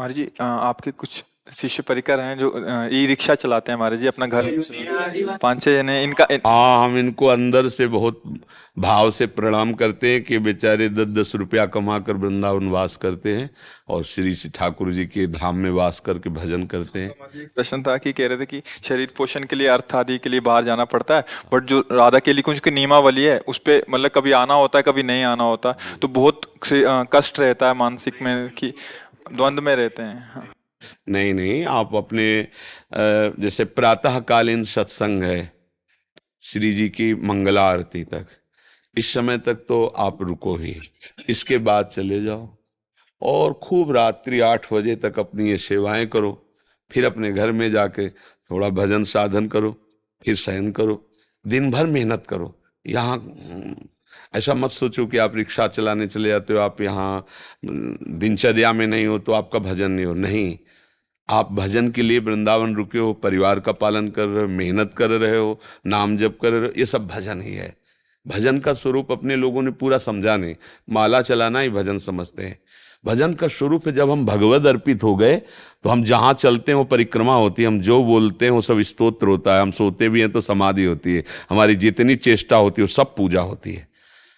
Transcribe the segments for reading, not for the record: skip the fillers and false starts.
महाराज जी, आपके कुछ शिष्य परिकर हैं जो ई रिक्शा चलाते हैं महाराज जी, अपना घर पाँच छह जने इनका हाँ, हम इनको अंदर से बहुत भाव से प्रणाम करते हैं कि बेचारे 10-10 रुपया कमा कर वृंदावन वास करते हैं और श्री श्री ठाकुर जी के धाम में वास करके भजन करते हैं। हमारा एक प्रश्न था कि कह रहे थे कि शरीर पोषण के लिए अर्थ आदि के लिए बाहर जाना पड़ता है, बट जो राधा केली कुंज की नियमावली है उस पे मतलब कभी आना होता है कभी नहीं आना होता, तो बहुत कष्ट रहता है मानसिक में कि द्वंद में रहते हैं। हाँ। नहीं नहीं, आप अपने जैसे प्रातःकालीन सत्संग है श्री जी की मंगला आरती तक, इस समय तक तो आप रुको ही, इसके बाद चले जाओ और खूब रात्रि 8 बजे तक अपनी ये सेवाएं करो। फिर अपने घर में जाके थोड़ा भजन साधन करो, फिर शयन करो, दिन भर मेहनत करो। यहाँ ऐसा मत सोचो कि आप रिक्शा चलाने चले जाते हो, आप यहाँ दिनचर्या में नहीं हो तो आपका भजन नहीं हो। नहीं, आप भजन के लिए वृंदावन रुके हो, परिवार का पालन कर रहे हो, मेहनत कर रहे हो, नाम जप कर रहे हो, ये सब भजन ही है। भजन का स्वरूप अपने लोगों ने पूरा समझा नहीं, माला चलाना ही भजन समझते हैं। भजन का स्वरूप है जब हम भगवद अर्पित हो गए तो हम जहाँ चलते हैं वो परिक्रमा होती है, हम जो बोलते हैं वो सब स्तोत्र होता है, हम सोते भी हैं तो समाधि होती है, हमारी जितनी चेष्टा होती है वो सब पूजा होती है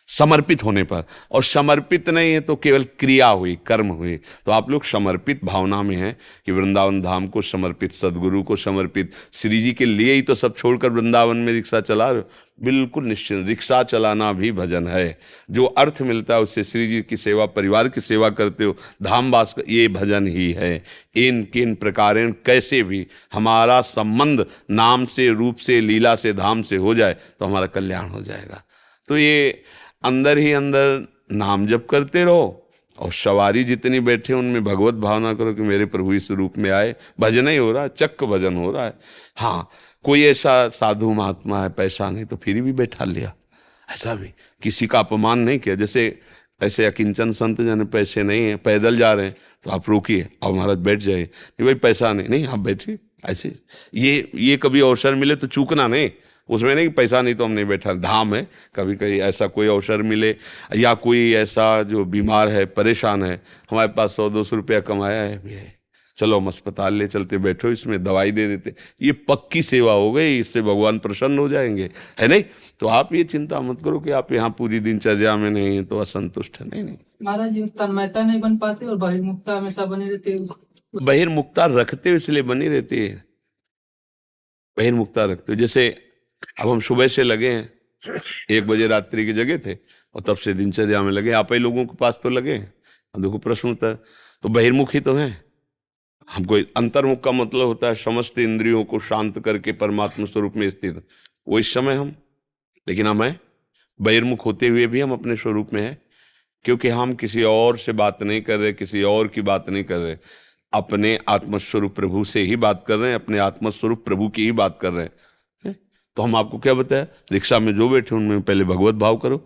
समर्पित होने पर। और समर्पित नहीं है तो केवल क्रिया हुई, कर्म हुई। तो आप लोग समर्पित भावना में हैं कि वृंदावन धाम को समर्पित, सदगुरु को समर्पित, श्री जी के लिए ही तो सब छोड़कर वृंदावन में रिक्शा चला रहे हो। बिल्कुल निश्चित, रिक्शा चलाना भी भजन है। जो अर्थ मिलता है उससे श्री जी की सेवा, परिवार की सेवा करते हो, धाम वास, ये भजन ही है। इन किन प्रकारेण कैसे भी हमारा संबंध नाम से, रूप से, लीला से, धाम से हो जाए तो हमारा कल्याण हो जाएगा। तो ये अंदर ही अंदर नाम जप करते रहो और सवारी जितनी बैठे उनमें भगवत भावना करो कि मेरे प्रभु इस रूप में आए। भजन ही हो रहा है, चक्क भजन हो रहा है। हाँ, कोई ऐसा साधु महात्मा है, पैसा नहीं तो फिर भी बैठा लिया, ऐसा भी किसी का अपमान नहीं किया। जैसे ऐसे अकिंचन संत जन पैसे नहीं है, पैदल जा रहे हैं तो आप रोकिए, अब महाराज बैठ जाइए, नहीं भाई पैसा नहीं, नहीं आप बैठिए। ऐसे ये कभी अवसर मिले तो चूकना नहीं, उसमें नहीं कि पैसा नहीं तो हम नहीं बैठा। धाम है, कभी कभी ऐसा कोई अवसर मिले या कोई ऐसा जो बीमार है, परेशान है, हमारे पास 100-200 रुपया कमाया है भी है, चलो हम अस्पताल ले चलते, बैठो, इसमें दवाई दे देते, ये पक्की सेवा हो गई, इससे भगवान प्रसन्न हो जाएंगे, है नहीं। तो आप ये चिंता मत करो कि आप यहाँ पूरी दिनचर्या में नहीं है तो असंतुष्ट है, नहीं नहीं। महाराज जी तन्मयता नहीं बन पाती और बहिर्मुखता हमेशा बनी रहती है। बहिर्मुखता रखते हो इसलिए बनी रहती है, बहिर्मुखता रखते हो। जैसे अब हम सुबह से लगे हैं, 1 बजे रात्रि की जगह थे और तब से दिनचर्या में लगे, आप ही लोगों के पास तो लगे हैं। अब देखो प्रश्न होता है, तो बहिर्मुख ही तो है। हमको अंतर्मुख का मतलब होता है समस्त इंद्रियों को शांत करके परमात्मा स्वरूप में स्थित, वो इस समय हम, लेकिन हम हैं बहिर्मुख होते हुए भी हम अपने स्वरूप में हैं, क्योंकि हम किसी और से बात नहीं कर रहे, किसी और की बात नहीं कर रहे, अपने आत्मस्वरूप प्रभु से ही बात कर रहे हैं, अपने आत्मस्वरूप प्रभु की ही बात कर रहे हैं। तो हम आपको क्या बताया, रिक्शा में जो बैठे उनमें पहले भगवत भाव करो,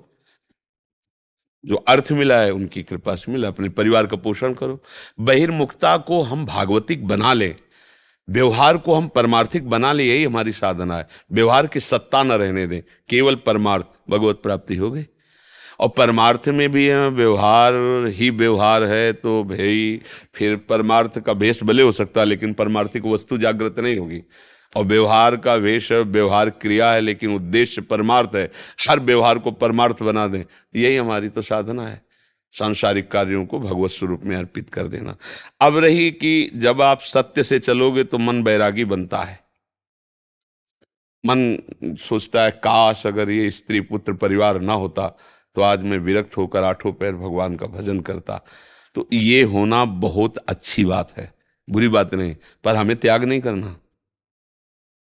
जो अर्थ मिला है उनकी कृपा से मिला, अपने परिवार का पोषण करो। बहिर्मुखता को हम भागवतिक बना लें, व्यवहार को हम परमार्थिक बना ले, यही हमारी साधना है। व्यवहार की सत्ता न रहने दें, केवल परमार्थ, भगवत प्राप्ति हो गई। और परमार्थ में भी व्यवहार ही व्यवहार है तो भाई फिर परमार्थ का भेष भले हो सकता है लेकिन परमार्थिक वस्तु जागृत नहीं होगी। और व्यवहार का वेश व्यवहार क्रिया है लेकिन उद्देश्य परमार्थ है, हर व्यवहार को परमार्थ बना दें, यही हमारी तो साधना है, सांसारिक कार्यों को भगवत स्वरूप में अर्पित कर देना। अब रही कि जब आप सत्य से चलोगे तो मन बैरागी बनता है, मन सोचता है काश अगर ये स्त्री पुत्र परिवार ना होता तो आज मैं विरक्त होकर 8 पैर भगवान का भजन करता। तो ये होना बहुत अच्छी बात है, बुरी बात नहीं, पर हमें त्याग नहीं करना,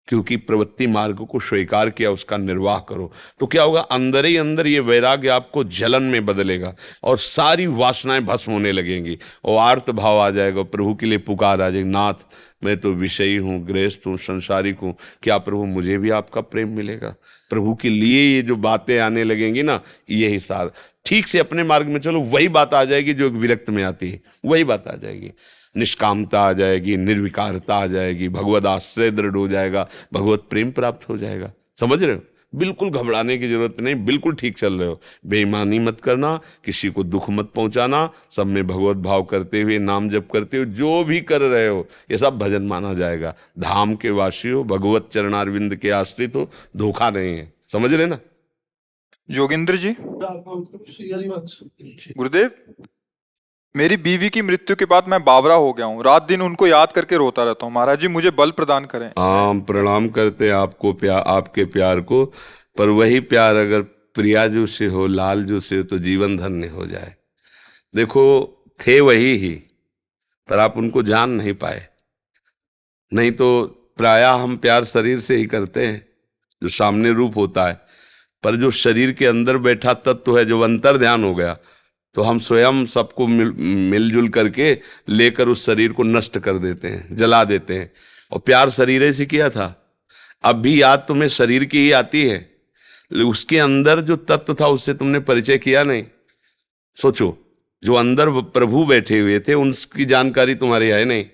क्योंकि प्रवृत्ति मार्ग को स्वीकार किया, उसका निर्वाह करो। तो क्या होगा, अंदर ही अंदर ये वैराग्य आपको जलन में बदलेगा और सारी वासनाएं भस्म होने लगेंगी और आर्त भाव आ जाएगा, प्रभु के लिए पुकार आ जाएगी, नाथ मैं तो विषयी हूँ, गृहस्थ हूँ, संसारिक हूँ, क्या प्रभु मुझे भी आपका प्रेम मिलेगा। प्रभु के लिए ये जो बातें आने लगेंगी ना, यही सार, ठीक से अपने मार्ग में चलो, वही बात आ जाएगी जो विरक्त में आती है, वही बात आ जाएगी। निष्कामता आ जाएगी, निर्विकारता आ जाएगी, भगवत आश्रय दृढ़ हो जाएगा, भगवत प्रेम प्राप्त हो जाएगा। समझ रहे हो, बिल्कुल घबराने की जरूरत नहीं, बिल्कुल ठीक चल रहे हो। बेईमानी मत करना, किसी को दुख मत पहुंचाना, सब में भगवत भाव करते हुए, नाम जप करते हुए जो भी कर रहे हो ये सब भजन माना जाएगा। धाम के वासी हो, भगवत चरणारविंद के आश्रित हो, धोखा नहीं है, समझ रहे ना। योगेंद्र जी, गुरुदेव, मेरी बीवी की मृत्यु के बाद मैं बावरा हो गया हूँ। रात दिन उनको याद करके रोता रहता हूँ। महाराज जी मुझे बल प्रदान करें। हम प्रणाम करते हैं आपको, प्यार, आपके प्यार को। पर वही प्यार अगर प्रियाजू से हो, लालजू से हो, तो जीवन धन्य हो जाए। देखो, थे वही ही, पर आप उनको जान नहीं पाए। नहीं तो प्रायः हम प्यार शरीर से ही करते हैं, जो सामने रूप होता है। पर जो शरीर के अंदर बैठा तत्व है, जो अंतर ध्यान हो गया, तो हम स्वयं सबको मिलजुल करके लेकर उस शरीर को नष्ट कर देते हैं, जला देते हैं। और प्यार शरीर से किया था। अब भी याद तुम्हें शरीर की ही आती है, उसके अंदर जो तत्व था उससे तुमने परिचय किया नहीं। सोचो, जो अंदर प्रभु बैठे हुए थे उनकी जानकारी तुम्हारी है नहीं।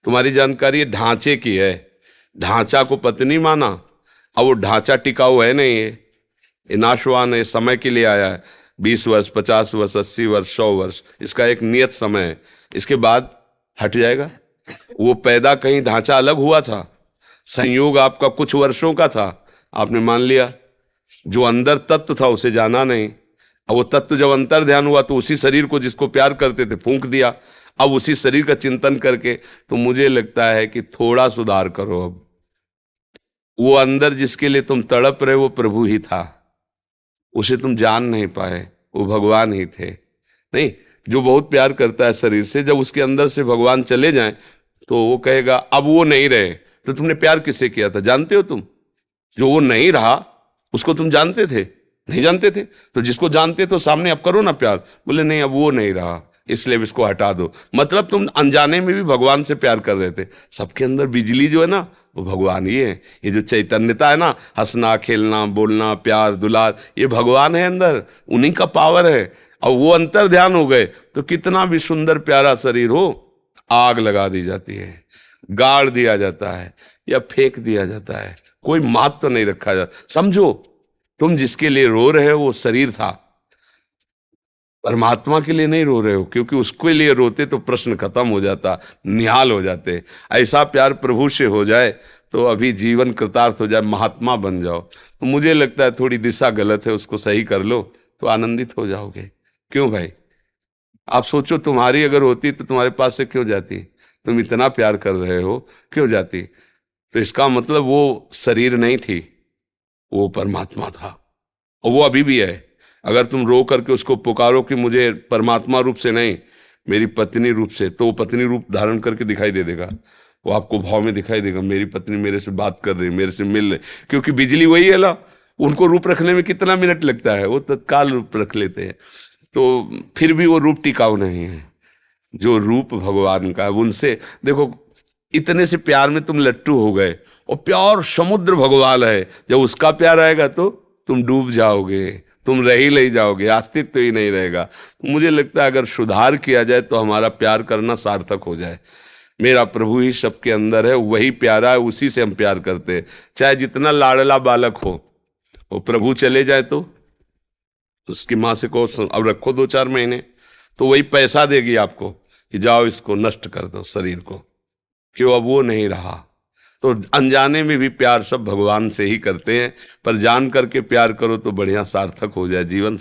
तुम्हारी जानकारी ढांचे की है। ढांचा को पत्नी माना, अब वो ढांचा टिकाऊ है नहीं, ये नाशवान है, समय के लिए आया है। 20 वर्ष, 50 वर्ष, 80 वर्ष, 100 वर्ष, इसका एक नियत समय है, इसके बाद हट जाएगा। वो पैदा कहीं ढांचा अलग हुआ था, संयोग आपका कुछ वर्षों का था, आपने मान लिया। जो अंदर तत्व था उसे जाना नहीं। अब वो तत्व जब अंतर ध्यान हुआ तो उसी शरीर को जिसको प्यार करते थे फूंक दिया। अब उसी शरीर का चिंतन करके तो मुझे लगता है कि थोड़ा सुधार करो। अब वो अंदर जिसके लिए तुम तड़प रहे वो प्रभु ही था, उसे तुम जान नहीं पाए, वो भगवान ही थे। नहीं, जो बहुत प्यार करता है शरीर से, जब उसके अंदर से भगवान चले जाएं तो वो कहेगा अब वो नहीं रहे। तो तुमने प्यार किससे किया था जानते हो तुम? जो वो नहीं रहा उसको तुम जानते थे? नहीं जानते थे। तो जिसको जानते तो सामने अब करो ना प्यार। बोले नहीं, अब वो नहीं रहा, इसलिए इसको हटा दो। मतलब तुम अनजाने में भी भगवान से प्यार कर रहे थे। सबके अंदर बिजली जो है ना वो भगवान ही है। ये जो चैतन्यता है ना, हंसना, खेलना, बोलना, प्यार, दुलार, ये भगवान है अंदर, उन्हीं का पावर है। और वो अंतर ध्यान हो गए तो कितना भी सुंदर प्यारा शरीर हो, आग लगा दी जाती है, गाड़ दिया जाता है या फेंक दिया जाता है, कोई महत्व तो नहीं रखा जाता। समझो, तुम जिसके लिए रो रहे हो वो शरीर था, परमात्मा के लिए नहीं रो रहे हो, क्योंकि उसके लिए रोते तो प्रश्न खत्म हो जाता, निहाल हो जाते। ऐसा प्यार प्रभु से हो जाए तो अभी जीवन कृतार्थ हो जाए, महात्मा बन जाओ। तो मुझे लगता है थोड़ी दिशा गलत है, उसको सही कर लो तो आनंदित हो जाओगे। क्यों भाई? आप सोचो, तुम्हारी अगर होती तो तुम्हारे पास से क्यों जाती? तुम इतना प्यार कर रहे हो, क्यों जाती? तो इसका मतलब वो शरीर नहीं थी, वो परमात्मा था, और वो अभी भी है। अगर तुम रो करके उसको पुकारो कि मुझे परमात्मा रूप से नहीं, मेरी पत्नी रूप से, तो वो पत्नी रूप धारण करके दिखाई दे देगा। वो आपको भाव में दिखाई देगा, मेरी पत्नी मेरे से बात कर रही, मेरे से मिल रही, क्योंकि बिजली वही है ना। उनको रूप रखने में कितना मिनट लगता है, वो तत्काल रूप रख लेते हैं। तो फिर भी वो रूप टिकाऊ नहीं है। जो रूप भगवान का है उनसे देखो, इतने से प्यार में तुम लट्टू हो गए, और प्यार समुद्र भगवान है। जब उसका प्यार आएगा तो तुम डूब जाओगे, तुम रह ही नहीं जाओगे, अस्तित्व तो ही नहीं रहेगा। मुझे लगता है अगर सुधार किया जाए तो हमारा प्यार करना सार्थक हो जाए। मेरा प्रभु ही सबके अंदर है, वही प्यारा है, उसी से हम प्यार करते हैं। चाहे जितना लाडला बालक हो, वो प्रभु चले जाए तो उसकी माँ से कहो अब रखो 2-4 महीने, तो वही पैसा देगी आपको कि जाओ इसको नष्ट कर दो शरीर को। क्यों? अब वो नहीं रहा। तो अनजाने में भी प्यार सब भगवान से ही करते हैं, पर जान करके प्यार करो तो बढ़िया सार्थक हो जाए जीवन।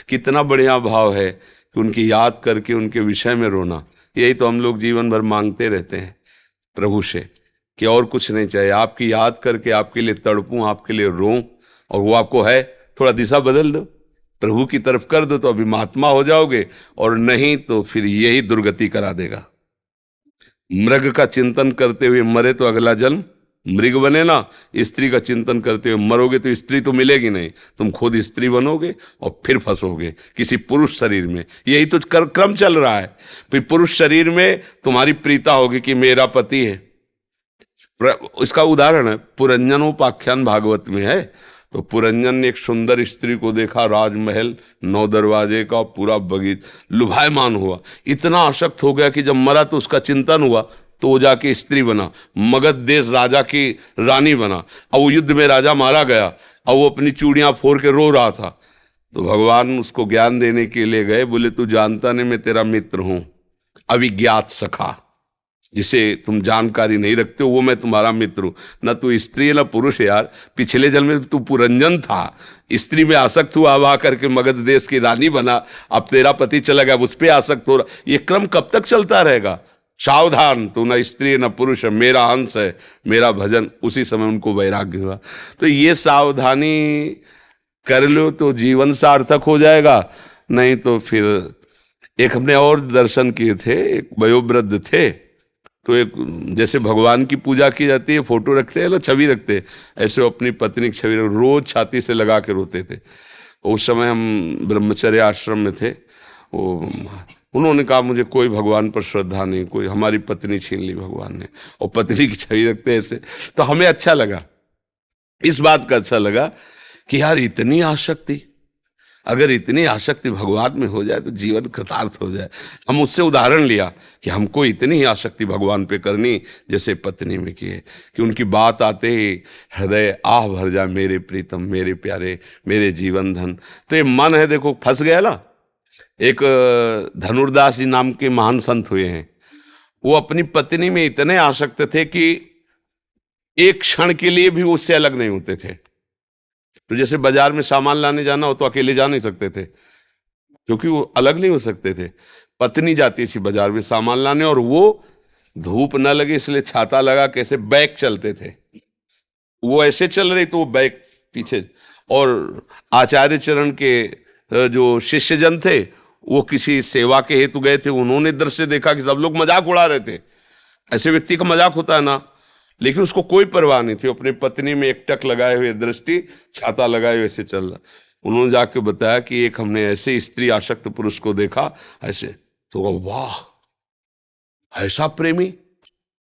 कितना बढ़िया भाव है कि उनकी याद करके उनके विषय में रोना। यही तो हम लोग जीवन भर मांगते रहते हैं प्रभु से, कि और कुछ नहीं चाहिए, आपकी याद करके आपके लिए तड़पूं, आपके लिए रोऊं, और वो आपको है। थोड़ा दिशा बदल दो, प्रभु की तरफ कर दो, तो अभी महात्मा हो जाओगे, और नहीं तो फिर यही दुर्गति करा देगा। मृग का चिंतन करते हुए मरे तो अगला जन्म मृग बने ना, स्त्री का चिंतन करते हुए मरोगे तो स्त्री तो मिलेगी नहीं, तुम खुद स्त्री बनोगे और फिर फंसोगे किसी पुरुष शरीर में। यही तो क्रम चल रहा है। फिर पुरुष शरीर में तुम्हारी प्रीता होगी कि मेरा पति है। इसका उदाहरण है पुरंजनोपाख्यान भागवत में है। तो पुरंजन ने एक सुंदर स्त्री को देखा, राजमहल 9 दरवाजे का, पूरा बगीचा, लुभायमान हुआ, इतना आसक्त हो गया कि जब मरा तो उसका चिंतन हुआ, तो वो जाके स्त्री बना, मगध देश राजा की रानी बना। अब वो युद्ध में राजा मारा गया। और वो अपनी चूड़ियां फोड़ के रो रहा था। तो भगवान उसको ज्ञान देने के लिए गए, बोले तू जानता नहीं मैं तेरा मित्र हूं, अविज्ञात सखा, जिसे तुम जानकारी नहीं रखते हो वो मैं तुम्हारा मित्र हूं। न तू स्त्री है न पुरुष है यार, पिछले जन्म में तू पुरंजन था, स्त्री में आसक्त हुआ, अब आकर के मगध देश की रानी बना, अब तेरा पति चला गया, उस पर आसक्त हो रहा। ये क्रम कब तक चलता रहेगा? सावधान, तू न स्त्री है न पुरुष है, मेरा अंश है, मेरा भजन। उसी समय उनको वैराग्य हुआ। तो ये सावधानी कर लो तो जीवन सार्थक हो जाएगा, नहीं तो फिर। एक हमने और दर्शन किए थे, एक वयोवृद्ध थे, तो एक जैसे भगवान की पूजा की जाती है, फोटो रखते हैं लोग, छवि रखते हैं, ऐसे वो अपनी पत्नी की छवि रोज छाती से लगा के रोते थे। उस समय हम ब्रह्मचर्य आश्रम में थे। वो उन्होंने कहा मुझे कोई भगवान पर श्रद्धा नहीं, कोई, हमारी पत्नी छीन ली भगवान ने, और पत्नी की छवि रखते हैं ऐसे। तो हमें अच्छा लगा, इस बात का अच्छा लगा कि यार इतनी आसक्ति, अगर इतनी आसक्ति भगवान में हो जाए तो जीवन कृतार्थ हो जाए। हम उससे उदाहरण लिया कि हमको इतनी ही आसक्ति भगवान पे करनी जैसे पत्नी में की है, कि उनकी बात आते ही हृदय आह भर जाए, मेरे प्रीतम, मेरे प्यारे, मेरे जीवन धन। तो ये मन है, देखो फंस गया ना। एक धनुर्दास जी नाम के महान संत हुए हैं, वो अपनी पत्नी में इतने आसक्त थे कि एक क्षण के लिए भी उससे अलग नहीं होते थे। तो जैसे बाजार में सामान लाने जाना हो तो अकेले जा नहीं सकते थे, क्योंकि वो अलग नहीं हो सकते थे। पत्नी जाती थी बाजार में सामान लाने, और वो धूप न लगे इसलिए छाता लगा, कैसे बैक चलते थे, वो ऐसे चल रही तो वो बैक पीछे। और आचार्य चरण के जो शिष्यजन थे, वो किसी सेवा के हेतु गए थे, उन्होंने दृश्य देखा कि सब लोग मजाक उड़ा रहे थे। ऐसे व्यक्ति का मजाक होता है ना, लेकिन उसको कोई परवाह नहीं थी, अपनी पत्नी में एक टक लगाए हुए दृष्टि, छाता लगाए हुए ऐसे चल रहा। उन्होंने जाके बताया कि एक हमने ऐसे स्त्री आसक्त पुरुष को देखा ऐसे। तो वाह, ऐसा प्रेमी,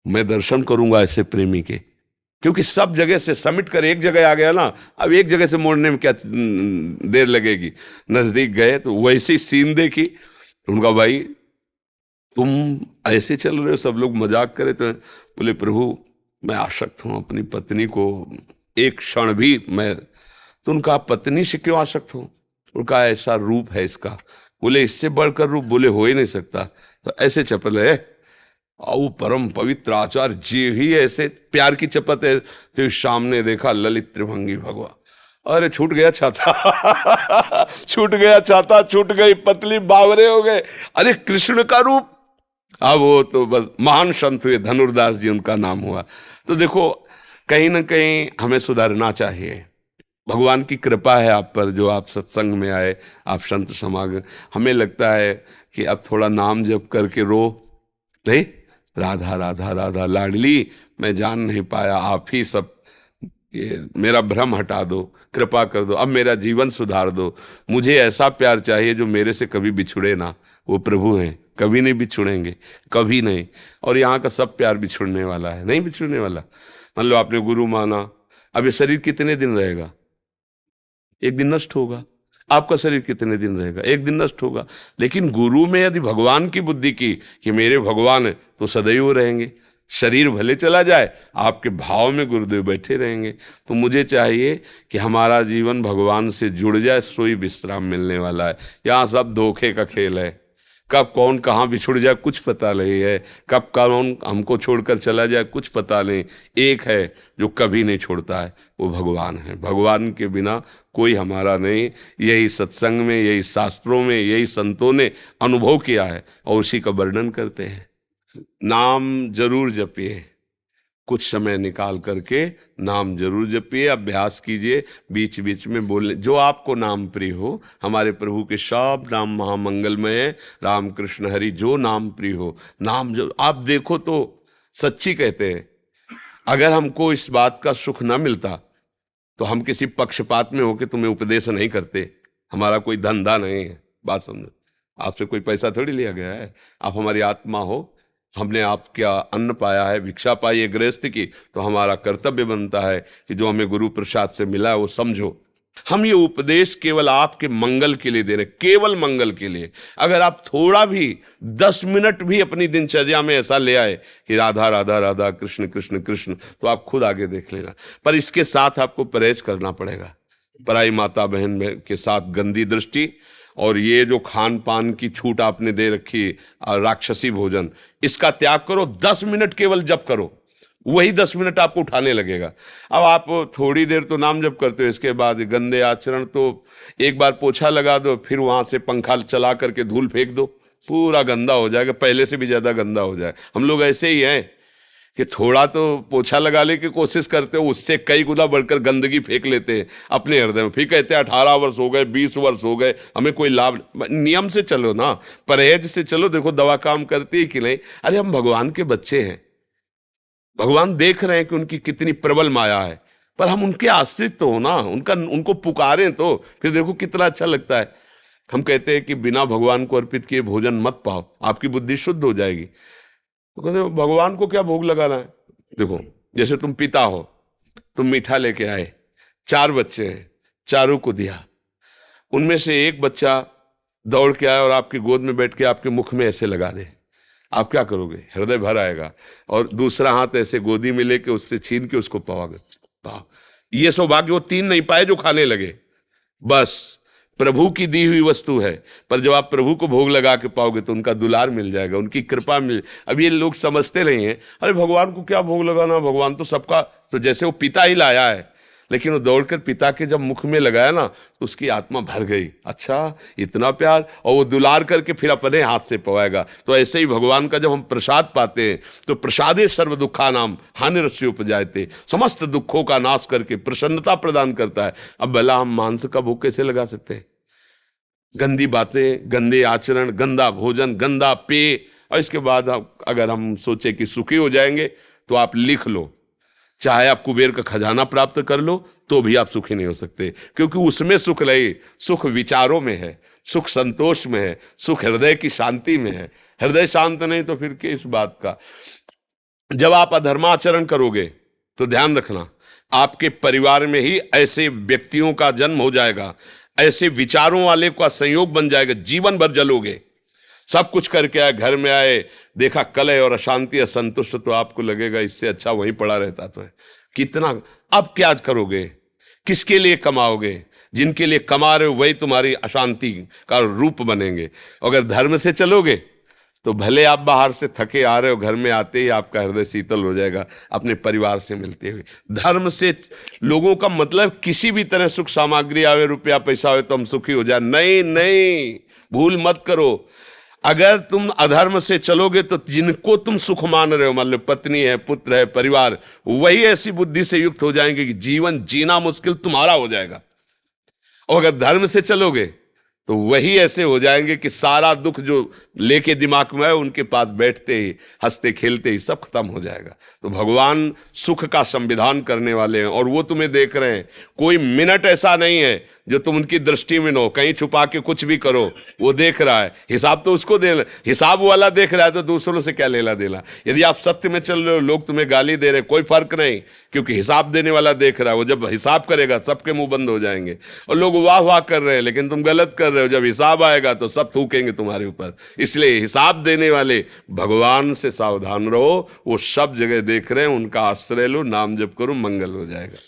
मैं दर्शन करूंगा ऐसे प्रेमी के। क्योंकि सब जगह से समिट कर एक जगह आ गया ना, अब एक जगह से मोड़ने में क्या देर लगेगी। नजदीक गए तो वैसी सीन देखी, तो उनका भाई तुम ऐसे चल रहे हो, सब लोग मजाक करे। तो बोले प्रभु मैं आसक्त हूं अपनी पत्नी को, एक क्षण भी मैं। तो उनका पत्नी से क्यों आसक्त हो? उनका ऐसा रूप है इसका। बोले इससे बढ़कर रूप बोले हो ही नहीं सकता। तो ऐसे चपल है, आओ परम पवित्र आचार्य जी ही ऐसे प्यार की चपत है। तो सामने देखा ललित त्रिभंगी भगवान, अरे छूट गया छाता छूट गया छाता, छूट गई पतली, बावरे हो गए। अरे कृष्ण का रूप। अब वो तो बस महान संत हुए, धनुर्दास जी उनका नाम हुआ। तो देखो कहीं ना कहीं हमें सुधरना चाहिए। भगवान की कृपा है आप पर, जो आप सत्संग में आए, आप संत समागम। हमें लगता है कि अब थोड़ा नाम जप करके रो नहीं, राधा राधा राधा लाडली, मैं जान नहीं पाया, आप ही सब, ये मेरा भ्रम हटा दो, कृपा कर दो, अब मेरा जीवन सुधार दो। मुझे ऐसा प्यार चाहिए जो मेरे से कभी बिछुड़े ना। वो प्रभु हैं, कभी नहीं बिछुड़ेंगे, कभी नहीं। और यहाँ का सब प्यार बिछुड़ने वाला है, नहीं बिछुड़ने वाला। मान लो आपने गुरु माना, अब ये शरीर कितने दिन रहेगा? एक दिन नष्ट होगा। आपका शरीर कितने दिन रहेगा? एक दिन नष्ट होगा। लेकिन गुरु में यदि भगवान की बुद्धि की कि मेरे भगवान है, तो सदैव रहेंगे। शरीर भले चला जाए, आपके भाव में गुरुदेव बैठे रहेंगे। तो मुझे चाहिए कि हमारा जीवन भगवान से जुड़ जाए, सोई विश्राम मिलने वाला है। यहाँ सब धोखे का खेल है, कब कौन कहाँ बिछुड़ जाए कुछ पता नहीं है, कब कौन हमको छोड़कर चला जाए कुछ पता नहीं। एक है जो कभी नहीं छोड़ता है, वो भगवान है। भगवान के बिना कोई हमारा नहीं। यही सत्संग में, यही शास्त्रों में, यही संतों ने अनुभव किया है और उसी का वर्णन करते हैं। नाम जरूर जपिए, कुछ समय निकाल करके नाम जरूर जपिए, अभ्यास कीजिए, बीच बीच में बोलने। जो आपको नाम प्रिय हो, हमारे प्रभु के सब नाम महामंगलमय है। राम कृष्ण हरि जो नाम प्रिय हो, नाम जो आप देखो तो सच्ची कहते हैं। अगर हमको इस बात का सुख न मिलता तो हम किसी पक्षपात में होकर तुम्हें उपदेश नहीं करते। हमारा कोई धंधा नहीं है, बात समझो। आपसे कोई पैसा थोड़ी लिया गया है, आप हमारी आत्मा हो। हमने आपका अन्न पाया है, भिक्षा पाई है गृहस्थ की, तो हमारा कर्तव्य बनता है कि जो हमें गुरु प्रसाद से मिला है वो समझो। हम ये उपदेश केवल आपके मंगल के लिए दे रहे, केवल मंगल के लिए। अगर आप थोड़ा भी 10 मिनट भी अपनी दिनचर्या में ऐसा ले आए कि राधा राधा राधा, कृष्ण कृष्ण कृष्ण, तो आप खुद आगे देख लेना। पर इसके साथ आपको परहेज करना पड़ेगा। पराई माता बहन के साथ गंदी दृष्टि, और ये जो खान पान की छूट आपने दे रखी, राक्षसी भोजन, इसका त्याग करो। 10 मिनट केवल जप करो, वही 10 मिनट आपको उठाने लगेगा। अब आप थोड़ी देर तो नाम जप करते हो, इसके बाद गंदे आचरण, तो एक बार पोछा लगा दो, फिर वहां से पंखा चला करके धूल फेंक दो, पूरा गंदा हो जाएगा, पहले से भी ज्यादा गंदा हो जाए। हम लोग ऐसे ही हैं कि थोड़ा तो पोछा लगाने की कोशिश करते हो, उससे कई गुना बढ़कर गंदगी फेंक लेते हैं अपने हृदय में। फिर कहते हैं 18 वर्ष हो गए, 20 वर्ष हो गए, हमें कोई लाभ। नियम से चलो ना, परहेज से चलो। देखो दवा काम करती है कि नहीं। अरे हम भगवान के बच्चे हैं, भगवान देख रहे हैं कि उनकी कितनी प्रबल माया है, पर हम उनके आश्रित तो हो ना, उनको पुकारें तो फिर देखो कितना अच्छा लगता है। हम कहते हैं कि बिना भगवान को अर्पित किए भोजन मत पाओ, आपकी बुद्धि शुद्ध हो जाएगी। तो कहते भगवान को क्या भोग लगाना है। देखो जैसे तुम पिता हो, तुम मीठा लेके आए, 4 बच्चे हैं, चारों को दिया, उनमें से एक बच्चा दौड़ के आया और आपकी गोद में बैठ के आपके मुख में ऐसे लगा दे, आप क्या करोगे? हृदय भर आएगा। और दूसरा हाथ ऐसे गोदी में लेके उससे छीन के उसको पाओगे। पाओ, ये सौभाग्य वो 3 नहीं पाए जो खाने लगे। बस प्रभु की दी हुई वस्तु है, पर जब आप प्रभु को भोग लगा के पाओगे तो उनका दुलार मिल जाएगा, उनकी कृपा मिल। अब ये लोग समझते नहीं हैं, अरे भगवान को क्या भोग लगाना, भगवान तो सबका, तो जैसे वो पिता ही लाया है, लेकिन वो दौड़कर पिता के जब मुख में लगाया ना तो उसकी आत्मा भर गई। अच्छा इतना प्यार, और वो दुलार करके फिर अपने हाथ से पवाएगा। तो ऐसे ही भगवान का जब हम प्रसाद पाते हैं तो प्रसादे सर्व दुखा नाम हानिरस्य उपजायते, समस्त दुखों का नाश करके प्रसन्नता प्रदान करता है। अब भला हम मांस का भोग कैसे लगा सकते हैं? गंदी बातें, गंदे आचरण, गंदा भोजन, गंदा पेय। और इसके बाद अगर हम सोचे कि सुखी हो जाएंगे तो आप लिख लो, चाहे आप कुबेर का खजाना प्राप्त कर लो तो भी आप सुखी नहीं हो सकते, क्योंकि उसमें सुख नहीं, सुख विचारों में है, सुख संतोष में है, सुख हृदय की शांति में है। हृदय शांत नहीं तो फिर किस बात का। जब आप अधर्माचरण करोगे तो ध्यान रखना, आपके परिवार में ही ऐसे व्यक्तियों का जन्म हो जाएगा, ऐसे विचारों वाले का संयोग बन जाएगा, जीवन भर जलोगे। सब कुछ करके आए, घर में आए, देखा कलह और अशांति, असंतुष्ट, तो आपको लगेगा इससे अच्छा वहीं पड़ा रहता तो है। कितना अब क्या करोगे? किसके लिए कमाओगे? जिनके लिए कमा रहे हो वही तुम्हारी अशांति का रूप बनेंगे। अगर धर्म से चलोगे तो भले आप बाहर से थके आ रहे हो, घर में आते ही आपका हृदय शीतल हो जाएगा अपने परिवार से मिलते हुए। धर्म से लोगों का मतलब किसी भी तरह सुख सामग्री आवे, रुपया पैसा आवे तो हम सुखी हो जाए, नहीं नहीं, भूल मत करो। अगर तुम अधर्म से चलोगे तो जिनको तुम सुख मान रहे हो, मान लो पत्नी है, पुत्र है, परिवार, वही ऐसी बुद्धि से युक्त हो जाएंगे कि जीवन जीना मुश्किल तुम्हारा हो जाएगा। और अगर धर्म से चलोगे तो वही ऐसे हो जाएंगे कि सारा दुख जो लेके दिमाग में है उनके पास बैठते ही, हंसते खेलते ही सब खत्म हो जाएगा। तो भगवान सुख का संविधान करने वाले हैं और वो तुम्हें देख रहे हैं। कोई मिनट ऐसा नहीं है जो तुम उनकी दृष्टि में न हो, कहीं छुपा के कुछ भी करो, वो देख रहा है। हिसाब तो उसको देना, हिसाब वाला देख रहा है तो दूसरों से क्या लेना देना। यदि आप सत्य में चल रहे हो, लोग तुम्हें गाली दे रहे, कोई फर्क नहीं, क्योंकि हिसाब देने वाला देख रहा है। वो जब हिसाब करेगा सबके मुंह बंद हो जाएंगे। और लोग वाह वाह कर रहे हैं लेकिन तुम गलत कर रहे हो, जब हिसाब आएगा तो सब थूकेंगे तुम्हारे ऊपर। इसलिए हिसाब देने वाले भगवान से सावधान रहो, वो सब जगह देख रहे हैं, उनका आश्रय लो, नाम जप करो, मंगल हो जाएगा।